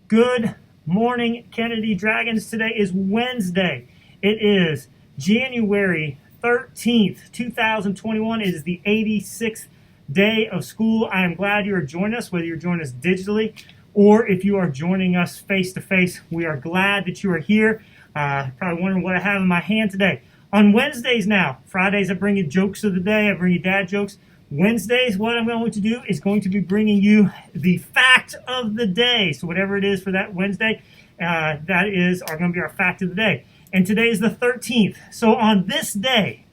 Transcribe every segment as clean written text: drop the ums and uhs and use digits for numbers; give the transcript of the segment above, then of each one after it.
Good morning, Kennedy Dragons. Today is Wednesday. It is January 13th, 2021. It is the 86th day of school. I am glad you are joining us, whether you're joining us digitally or if you are joining us face-to-face. We are glad that you are here. Probably wondering what I have in my hand today. On Wednesdays now, Fridays I bring you jokes of the day. I bring you dad jokes. Wednesdays, what I'm going to do is going to be bringing you the fact of the day. So whatever it is for that Wednesday, that is going to be our fact of the day. And today is the 13th. So on this day,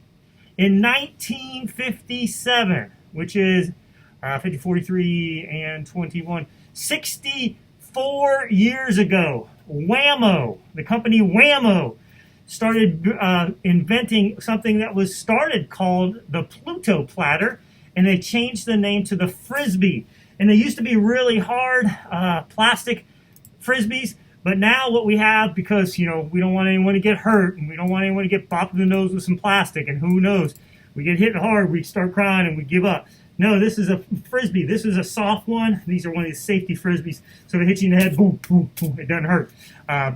in 1957, which is 50, 43, and 21, 64 years ago, Wham-O, the company Wham-O, started inventing something that was started called the Pluto platter, and they changed the name to the Frisbee. And they used to be really hard plastic Frisbees, but now what we have, because we don't want anyone to get hurt, and we don't want anyone to get bopped in the nose with some plastic, and who knows, we get hit hard, we start crying, and we give up. No, this is a Frisbee. This is a soft one. These are one of these safety Frisbees. So they hit you in the head, boom, boom, boom. It doesn't hurt.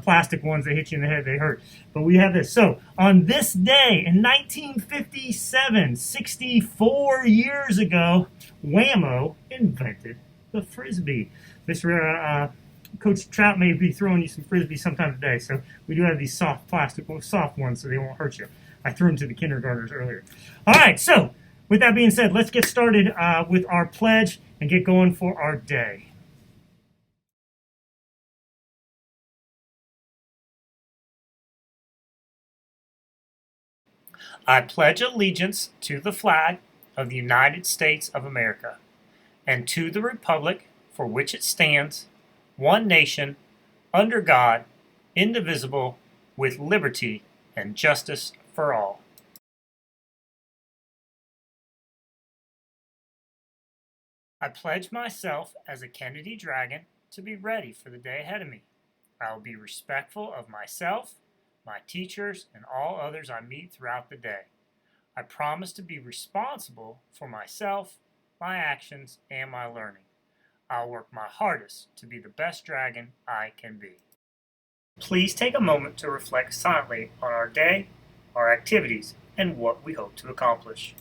Plastic ones, they hit you in the head, they hurt. But we have this. So on this day in 1957, 64 years ago, Wham-O invented the Frisbee. Mr. Coach Trout may be throwing you some Frisbees sometime today. So we do have these soft plastic, soft ones so they won't hurt you. I threw them to the kindergartners earlier. All right, so with that being said, let's get started with our pledge and get going for our day. I pledge allegiance to the flag of the United States of America and to the republic for which it stands, one nation, under God, indivisible, with liberty and justice for all. I pledge myself as a Kennedy Dragon to be ready for the day ahead of me. I will be respectful of myself, my teachers, and all others I meet throughout the day. I promise to be responsible for myself, my actions, and my learning. I'll work my hardest to be the best dragon I can be. Please take a moment to reflect silently on our day, our activities, and what we hope to accomplish.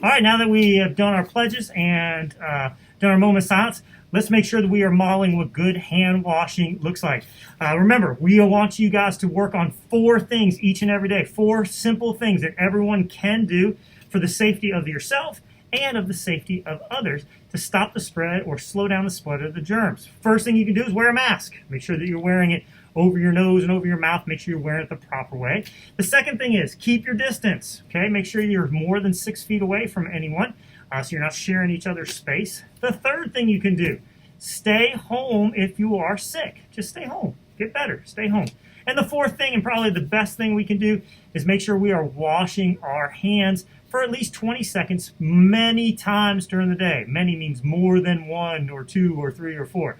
All right, now that we have done our pledges and done our moment of silence, let's make sure that we are modeling what good hand washing looks like. Remember, we want you guys to work on 4 things each and every day, 4 simple things that everyone can do for the safety of yourself and of the safety of others to stop the spread or slow down the spread of the germs. First thing you can do is wear a mask. Make sure that you're wearing it over your nose and over your mouth. Make sure you're wearing it the proper way. The second thing is keep your distance. Okay, make sure you're more than 6 feet away from anyone, so you're not sharing each other's space. The third thing you can do, stay home if you are sick. Just stay home. Get better. Stay home. And the fourth thing, and probably the best thing we can do, is make sure we are washing our hands for at least 20 seconds many times during the day. Many means more than 1 or 2 or 3 or 4.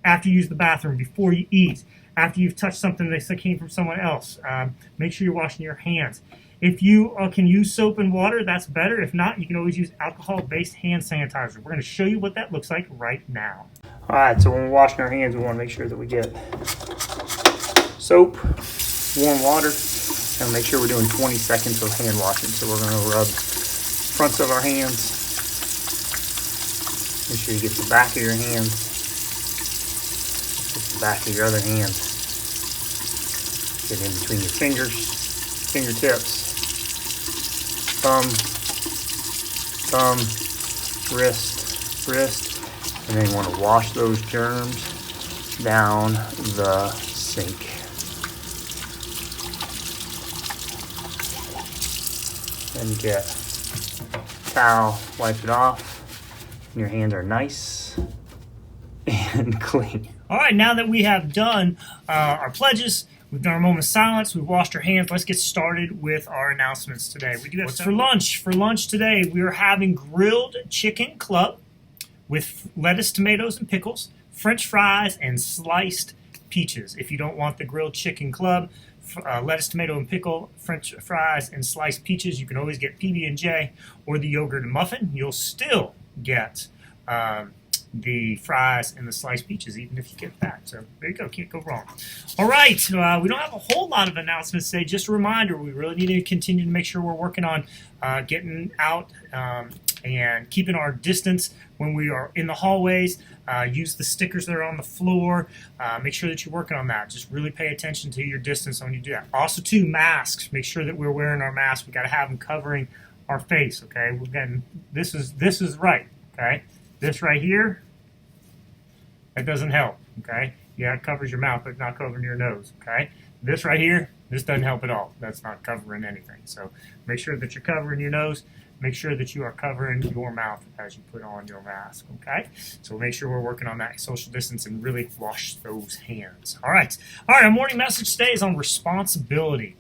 After you use the bathroom, before you eat, after you've touched something that came from someone else, make sure you're washing your hands. If you can use soap and water, that's better. If not, you can always use alcohol-based hand sanitizer. We're going to show you what that looks like right now. All right, so when we're washing our hands, we want to make sure that we get soap, warm water, and make sure we're doing 20 seconds of hand washing. So we're going to rub fronts of our hands. Make sure you get the back of your hands. The back of your other hand. Get in between your fingers, fingertips, thumb, wrist, and then you want to wash those germs down the sink. Then get a towel, wipe it off, and your hands are nice and clean. All right, now that we have done our pledges, we've done our moment of silence, we've washed our hands, let's get started with our announcements today. We do have what's for lunch. For lunch today, we are having grilled chicken club with lettuce, tomatoes, and pickles, French fries, and sliced peaches. If you don't want the grilled chicken club, lettuce, tomato, and pickle, French fries, and sliced peaches, you can always get PB&J or the yogurt and muffin. You'll still get the fries and the sliced peaches, even if you get that. So there you go, can't go wrong. All right, we don't have a whole lot of announcements today. Just a reminder, we really need to continue to make sure we're working on getting out and keeping our distance when we are in the hallways. Use the stickers that are on the floor. Make sure that you're working on that. Just really pay attention to your distance when you do that. Also, too, masks. Make sure that we're wearing our masks. We got to have them covering our face. Okay, we're getting this is right. Okay, this right here, that doesn't help. Okay, yeah, it covers your mouth, but not covering your nose. Okay, this right here, this doesn't help at all. That's not covering anything. So make sure that you're covering your nose. Make sure that you are covering your mouth as you put on your mask, okay? So make sure we're working on that social distance and really wash those hands. All right, our morning message today is on responsibility.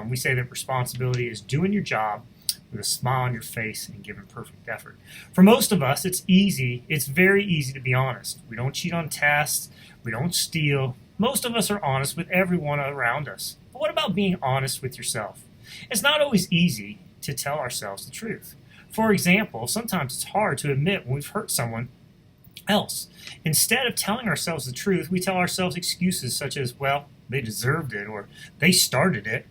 We say that responsibility is doing your job with a smile on your face and giving perfect effort. For most of us, it's very easy to be honest. We don't cheat on tests. We don't steal. Most of us are honest with everyone around us. But what about being honest with yourself? It's not always easy to tell ourselves the truth. For example, sometimes it's hard to admit when we've hurt someone else. Instead of telling ourselves the truth, we tell ourselves excuses such as, well, they deserved it, or they started it.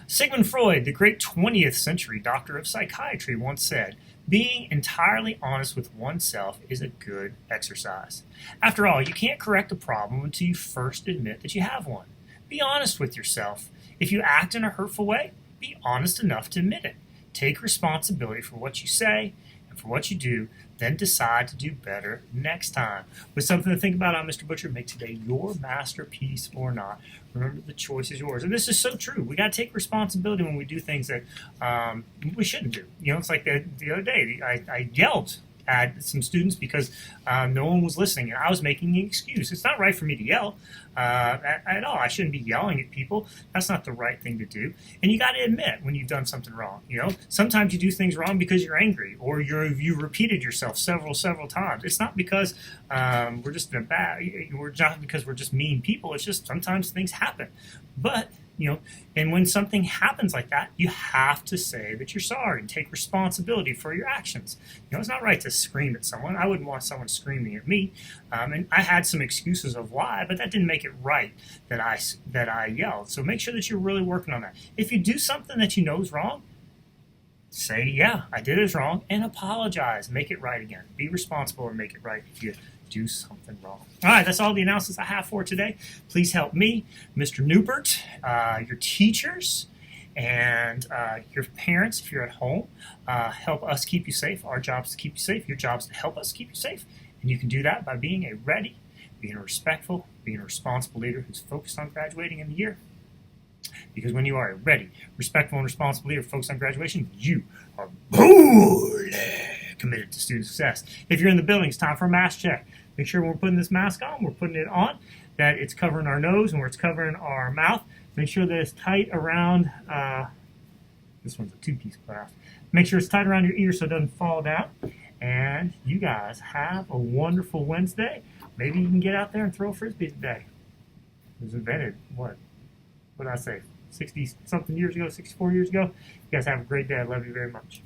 Sigmund Freud, the great 20th century doctor of psychiatry, once said, being entirely honest with oneself is a good exercise. After all, you can't correct a problem until you first admit that you have one. Be honest with yourself. If you act in a hurtful way, be honest enough to admit it. Take responsibility for what you say and for what you do, then decide to do better next time. With something to think about, I'm Mr. Butcher. Make today your masterpiece or not. Remember, the choice is yours. And this is so true. We got to take responsibility when we do things that we shouldn't do. You know, it's like the other day, I yelled at some students because no one was listening, and I was making an excuse. It's not right for me to yell at all. I shouldn't be yelling at people. That's not the right thing to do. And you got to admit when you've done something wrong. You know, sometimes you do things wrong because you're angry, or you repeated yourself several times. It's not because we're just because we're just mean people. It's just sometimes things happen. But you know, and when something happens like that, you have to say that you're sorry and take responsibility for your actions. You know, it's not right to scream at someone. I wouldn't want someone screaming at me. And I had some excuses of why, but that didn't make it right that I yelled. So make sure that you're really working on that. If you do something that you know is wrong, say, yeah, I did it wrong, and apologize. Make it right again. Be responsible and make it right if you do something wrong. All right, that's all the announcements I have for today. Please help me, Mr. Newbert, your teachers, and your parents if you're at home. Help us keep you safe. Our job is to keep you safe. Your job is to help us keep you safe. And you can do that by being being a respectful, being a responsible leader who's focused on graduating in the year. Because when you are a ready, respectful, and responsible leader focused on graduation, you are boldly committed to student success. If you're in the building, it's time for a mask check. Make sure when we're putting this mask on, we're putting it on, that it's covering our nose and where it's covering our mouth. Make sure that it's tight around, this one's a two-piece glass. Make sure it's tight around your ear so it doesn't fall down. And you guys have a wonderful Wednesday. Maybe you can get out there and throw a Frisbee today. It was invented, what did I say, 60-something years ago, 64 years ago? You guys have a great day. I love you very much.